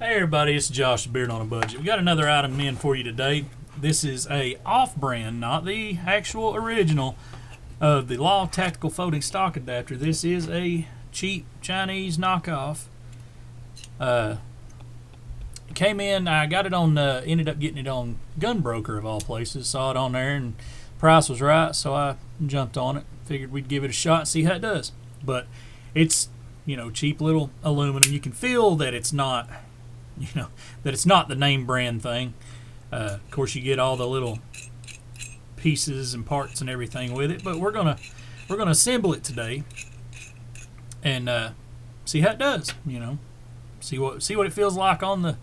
Hey everybody, it's Josh the Beard on a Budget. We got another item in for you today. This is a off-brand, not the actual original of the Law Tactical Folding Stock Adapter. This is a cheap Chinese knockoff. It came in, I got it on, ended up getting it on Gunbroker of all places. Saw it on there and price was right, so I jumped on it. Figured we'd give it a shot and see how it does. But it's, cheap little aluminum. You can feel that it's not that it's not the name brand thing. Of course, you get all the little pieces and parts and everything with it, but we're gonna assemble it today and see how it does. See what it feels like on the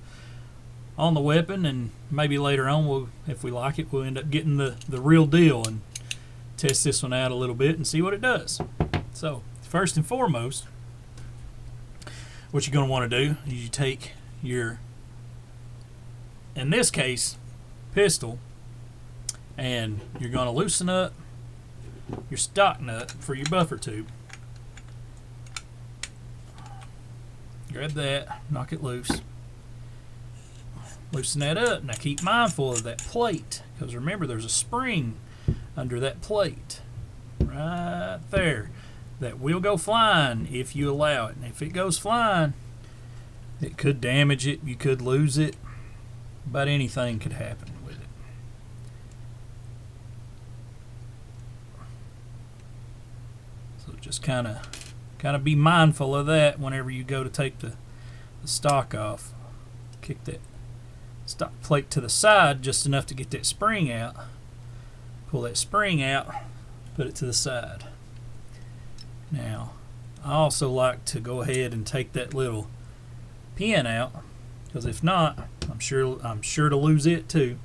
weapon, and maybe later on if we like it, we'll end up getting the real deal and test this one out a little bit and see what it does. So first and foremost, what you're going to want to do is you take your, in this case, pistol, and you're going to loosen up your stock nut for your buffer tube. Grab that, knock it loose, loosen that up. Now keep mindful of that plate, because remember there's a spring under that plate right there that will go flying if you allow it. And if it goes flying, it could damage it, you could lose it, about anything could happen with it. So just kind of be mindful of that whenever you go to take the stock off. Kick that stock plate to the side just enough to get that spring out. Pull that spring out, put it to the side. Now, I also like to go ahead and take that little pin out, because if not, I'm sure to lose it too.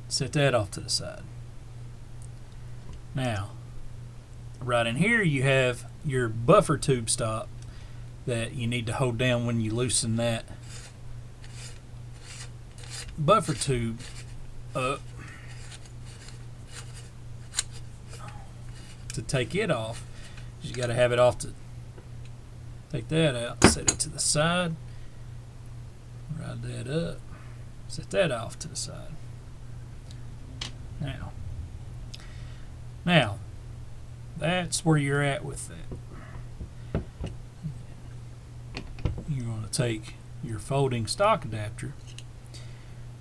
Set that off to the side. Now, right in here you have your buffer tube stop that you need to hold down when you loosen that buffer tube up. To take it off, you got to have it off to take that out, set it to the side, ride that up, set that off to the side. Now that's where you're at with that. You're going to take your folding stock adapter,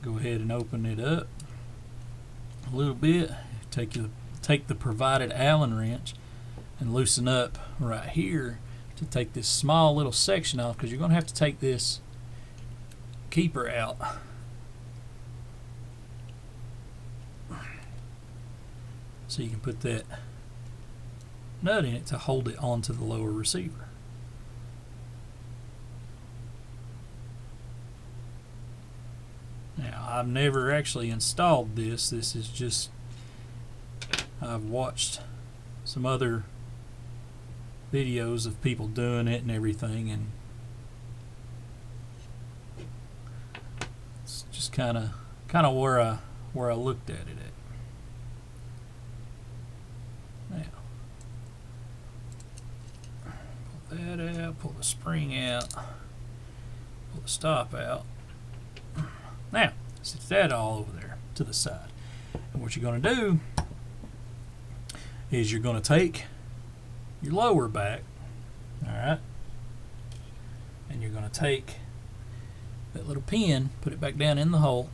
go ahead and open it up a little bit, take the provided Allen wrench and loosen up right here to take this small little section off, because you're going to have to take this keeper out. So you can put that nut in it to hold it onto the lower receiver. Now, I've never actually installed this. This is just, I've watched some other videos of people doing it and everything, and it's just kind of where I looked at it at. Now, pull that out, pull the spring out, pull the stop out. Now, set that all over there to the side. And what you're going to do is you're going to take your lower back, alright, and you're going to take that little pin, put it back down in the hole,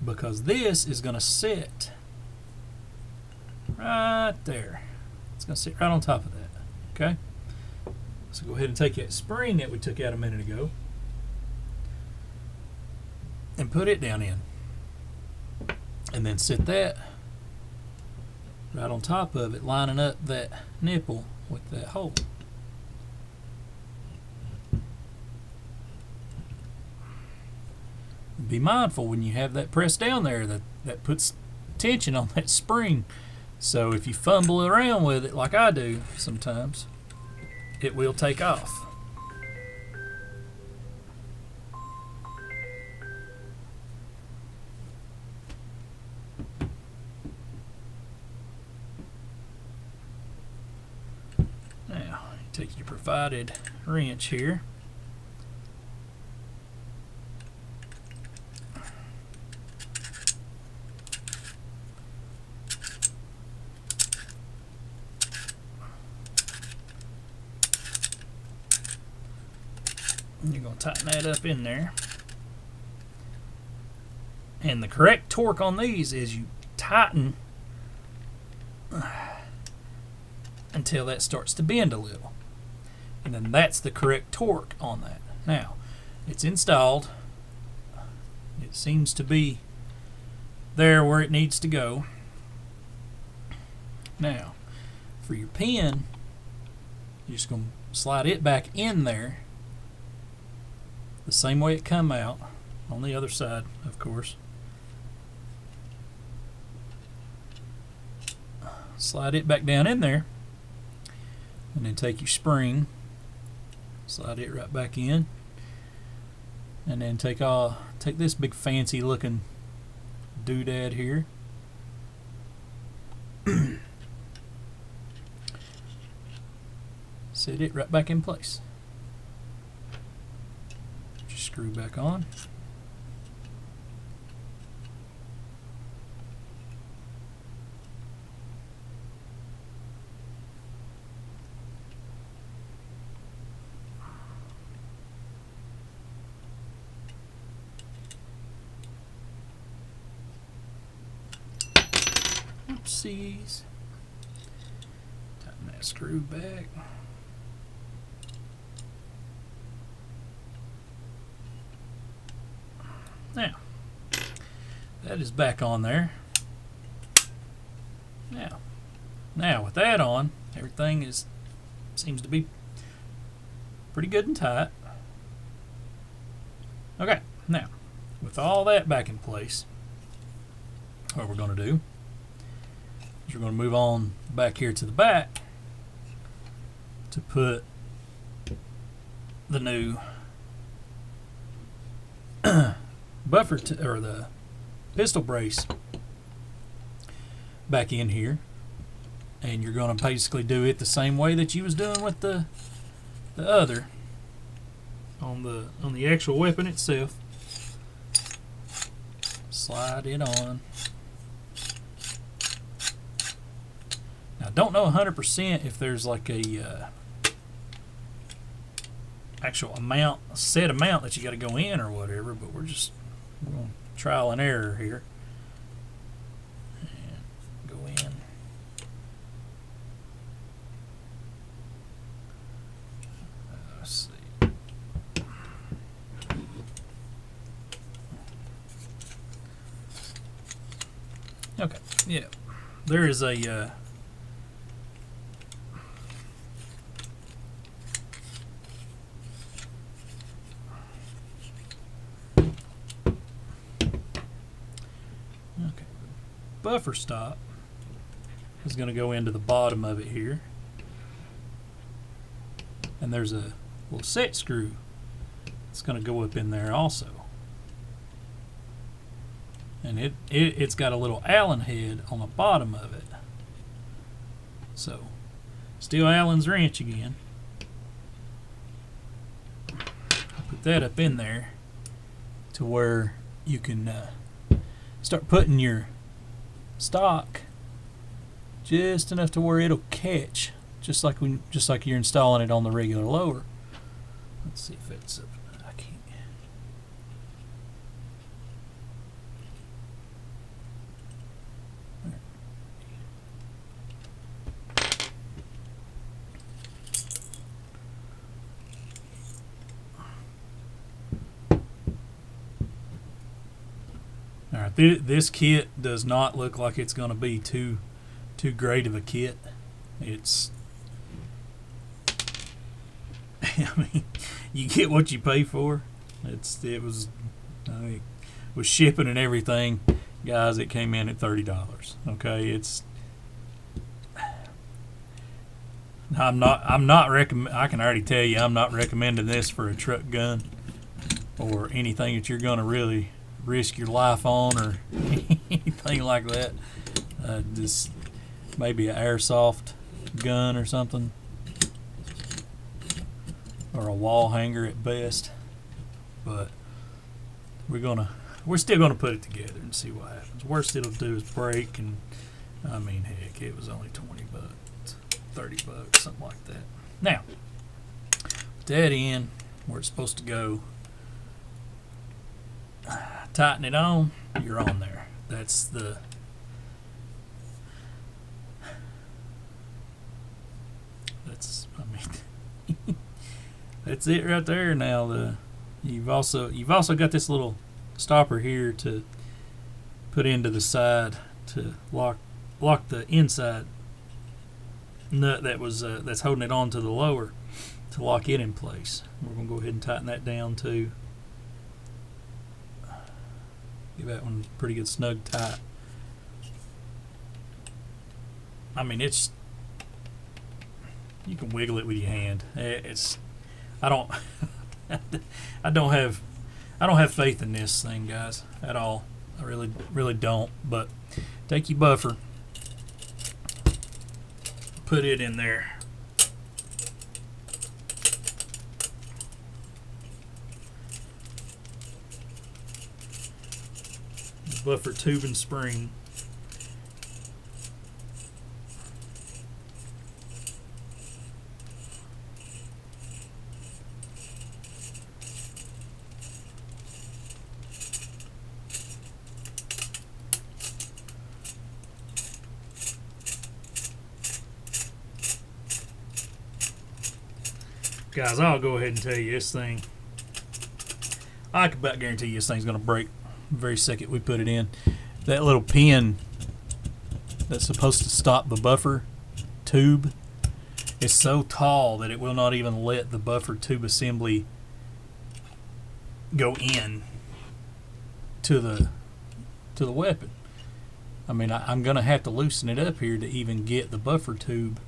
because this is going to sit right there. It's going to sit right on top of that, okay? So go ahead and take that spring that we took out a minute ago and put it down in, and then sit that right on top of it, lining up that nipple with that hole. Be mindful when you have that pressed down there that puts tension on that spring. So if you fumble around with it like I do sometimes, it will take off. Now, Take your provided wrench here. And you're going to tighten that up in there. And the correct torque on these is you tighten until that starts to bend a little. And then that's the correct torque on that. Now, it's installed. It seems to be there where it needs to go. Now, for your pin, you're just going to slide it back in there the same way it come out on the other side, of course. Slide it back down in there, and then take your spring, slide it right back in, and then take this big fancy looking doodad here. Set it right back in place. Just screw back on. Oopsies. Tighten that screw back. Now, that is back on there. Now with that on, everything seems to be pretty good and tight. Okay, now with all that back in place, what we're going to do is we're going to move on back here to the back to put the new buffer or the pistol brace back in here, and you're going to basically do it the same way that you was doing with the other on the actual weapon itself. Slide it on. Now, I don't know 100% if there's like a actual amount, a set amount that you got to go in or whatever, but we're going to trial and error here. And go in. Let's see. Okay, yeah. There is a buffer stop is going to go into the bottom of it here, and there's a little set screw that's going to go up in there also, and it's got a little Allen head on the bottom of it. So still Allen's wrench again. Put that up in there to where you can start putting your stock just enough to where it'll catch, just like you're installing it on the regular lower. Let's see if it's up. I can't. Alright, this kit does not look like it's going to be too great of a kit. It's I mean, you get what you pay for. It was with shipping and everything, guys, it came in at $30. Okay, I can already tell you I'm not recommending this for a truck gun or anything that you're going to really risk your life on or anything like that. Just maybe an airsoft gun or something. or a wall hanger at best, but we're still gonna put it together and see what happens. Worst it'll do is break, and I mean, heck, it was only 20 bucks, 30 bucks, something like that. Now, put that in where it's supposed to go. Tighten it on, you're on there. That's the that's it right there. Now you've also got this little stopper here to put into the side to lock the inside nut that was that's holding it on to the lower, to lock it in place. We're gonna go ahead and tighten that down too. Give that one a pretty good snug tight. I mean, you can wiggle it with your hand. I don't have faith in this thing, guys, at all. I really don't. But take your buffer, put it in there. Buffer tube and spring. Guys, I'll go ahead and tell you this thing, I can about guarantee you this thing's going to break the very second we put it in. That little pin that's supposed to stop the buffer tube is so tall that it will not even let the buffer tube assembly go in to the weapon. I mean, I'm going to have to loosen it up here to even get the buffer tube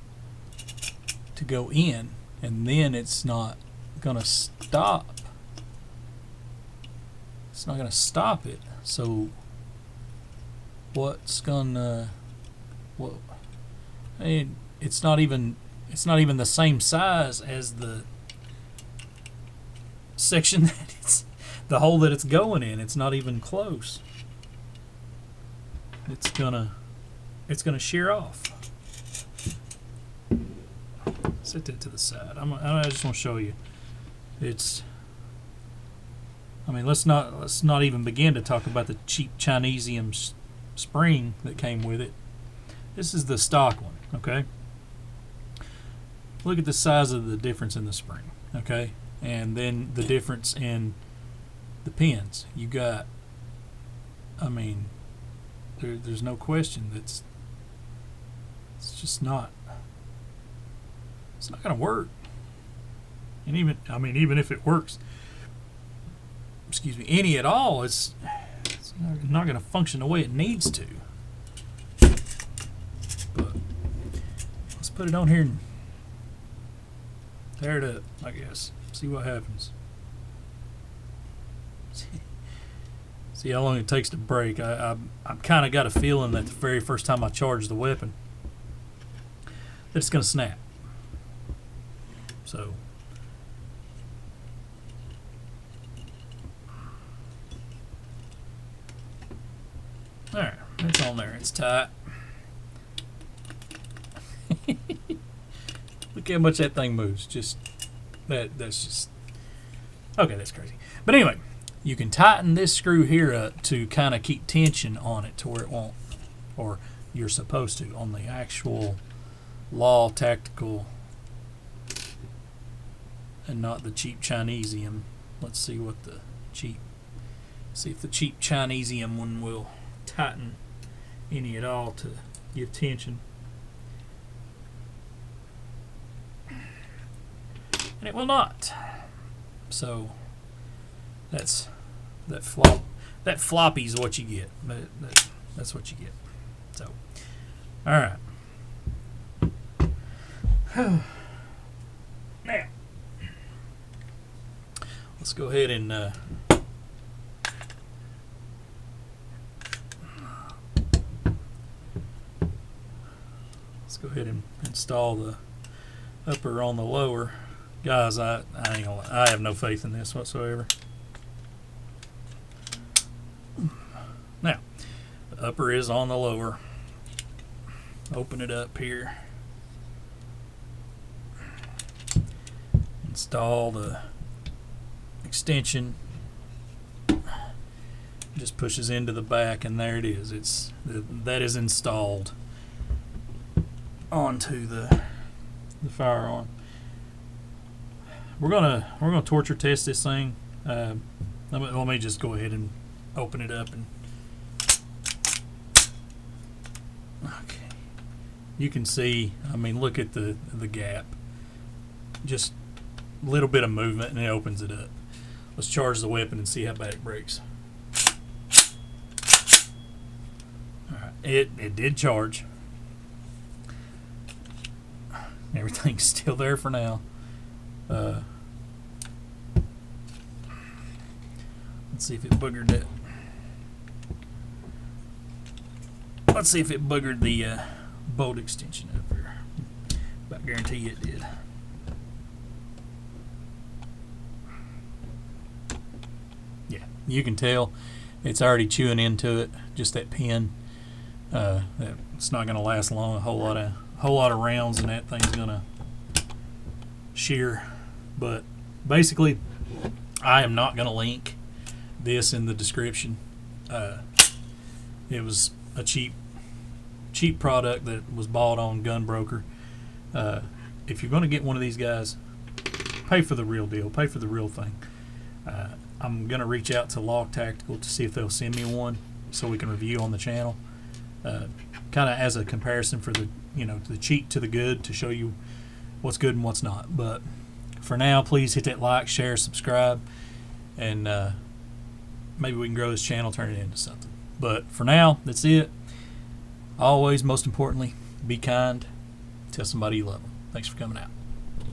to go in, and then it's not going to stop. It's not going to stop it. So what's gonna I mean, it's not even the same size as the section that the hole that it's going in. It's not even close. It's gonna shear off. Set that to the side. I just want to show you. I mean, let's not even begin to talk about the cheap Chinesium spring that came with it. This is the stock one, okay? Look at the size of the difference in the spring, okay? And then the difference in the pins. You got, I mean, there's no question it's just not. It's not going to work. And even if it works, excuse me, any at all, it's not going to function the way it needs to. But let's put it on here and tear it up, I guess. See what happens. See how long it takes to break. I've kind of got a feeling that the very first time I charge the weapon, that it's going to snap. So alright, it's on there. It's tight. Look how much that thing moves. Just that's just okay, that's crazy. But anyway, you can tighten this screw here up to kind of keep tension on it to where it won't, or you're supposed to, on the actual Law Tactical and not the cheap Chinesium. Let's see if the cheap Chinesium one will tighten any at all to give tension. And it will not. So that floppy is what you get. That's what you get. So all right. Now let's go ahead and install the upper on the lower. Guys, I ain't gonna lie, I have no faith in this whatsoever. Now, the upper is on the lower. Open it up here. Install the extension. Just pushes into the back, and there it is. That is installed onto the firearm. We're gonna torture test this thing. Let me just go ahead and open it up, and okay, you can see. I mean, look at the gap. Just a little bit of movement, and it opens it up. Let's charge the weapon and see how bad it breaks. All right, it did charge. Everything's still there for now. Let's see if it boogered it. Let's see if it boogered the bolt extension up here. About guarantee it did. Yeah, you can tell it's already chewing into it. Just that pin. It's not going to last long. A whole lot of rounds, and that thing's going to shear. But basically, I am not going to link this in the description. It was a cheap product that was bought on Gunbroker. If you're going to get one of these guys, pay for the real deal. Pay for the real thing. I'm going to reach out to Log Tactical to see if they'll send me one so we can review on the channel. Kind of as a comparison for the cheap to the good, to show you what's good and what's not. But for now, please hit that like, share, subscribe, and maybe we can grow this channel, turn it into something. But for now, that's it. Always, most importantly, be kind. Tell somebody you love them. Thanks for coming out.